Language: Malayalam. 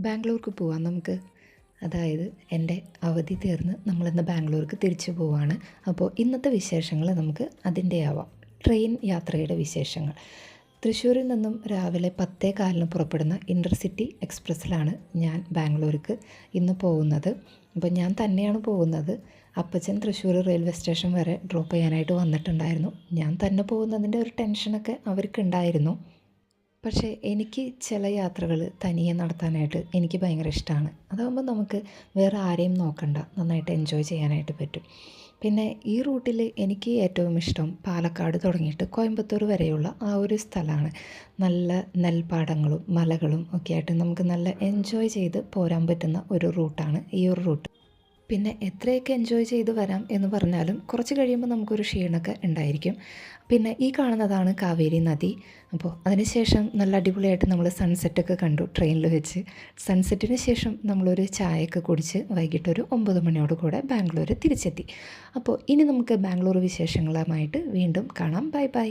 ബാംഗ്ലൂർക്ക് പോവാം നമുക്ക്. അതായത് എൻ്റെ അവധി തീർന്ന് നമ്മളിന്ന് ബാംഗ്ലൂർക്ക് തിരിച്ചു പോവുകയാണ്. അപ്പോൾ ഇന്നത്തെ വിശേഷങ്ങൾ നമുക്ക് അതിൻ്റെ ആവാം. ട്രെയിൻ യാത്രയുടെ വിശേഷങ്ങൾ. തൃശ്ശൂരിൽ നിന്നും രാവിലെ 10:15 പുറപ്പെടുന്ന ഇൻ്റർസിറ്റി എക്സ്പ്രസ്സിലാണ് ഞാൻ ബാംഗ്ലൂർക്ക് ഇന്ന് പോകുന്നത്. അപ്പോൾ ഞാൻ തന്നെയാണ് പോകുന്നത്. അപ്പച്ചൻ തൃശ്ശൂർ റെയിൽവേ സ്റ്റേഷൻ വരെ ഡ്രോപ്പ് ചെയ്യാനായിട്ട് വന്നിട്ടുണ്ടായിരുന്നു. ഞാൻ തന്നെ പോകുന്നതിൻ്റെ ഒരു ടെൻഷനൊക്കെ അവർക്കുണ്ടായിരുന്നു. പക്ഷേ എനിക്ക് ചില യാത്രകൾ തനിയെ നടത്താനായിട്ട് എനിക്ക് ഭയങ്കര ഇഷ്ടമാണ്. അതാകുമ്പോൾ നമുക്ക് വേറെ ആരെയും നോക്കണ്ട, നന്നായിട്ട് എൻജോയ് ചെയ്യാനായിട്ട് പറ്റും. പിന്നെ ഈ റൂട്ടിൽ എനിക്ക് ഏറ്റവും ഇഷ്ടം പാലക്കാട് തുടങ്ങിയിട്ട് കോയമ്പത്തൂർ വരെയുള്ള ആ ഒരു സ്ഥലമാണ്. നല്ല നെൽപ്പാടങ്ങളും മലകളും ഒക്കെ ആയിട്ട് നമുക്ക് നല്ല എൻജോയ് ചെയ്ത് പോരാൻ പറ്റുന്ന ഒരു റൂട്ടാണ് ഈ ഒരു റൂട്ട്. പിന്നെ എത്രയൊക്കെ എൻജോയ് ചെയ്ത് വരാം എന്ന് പറഞ്ഞാലും കുറച്ച് കഴിയുമ്പോൾ നമുക്കൊരു ക്ഷീണമൊക്കെ ഉണ്ടായിരിക്കും. പിന്നെ ഈ കാണുന്നതാണ് കാവേരി നദി. അപ്പോൾ അതിനുശേഷം നല്ല അടിപൊളിയായിട്ട് നമ്മൾ സൺസെറ്റൊക്കെ കണ്ടു ട്രെയിനിൽ വെച്ച്. സൺസെറ്റിന് ശേഷം നമ്മളൊരു ചായയൊക്കെ കുടിച്ച് വൈകിട്ടൊരു 9 മണിയോട് കൂടെ ബാംഗ്ലൂർ തിരിച്ചെത്തി. അപ്പോൾ ഇനി നമുക്ക് ബാംഗ്ലൂർ വിശേഷങ്ങളുമായിട്ട് വീണ്ടും കാണാം. Bye bye.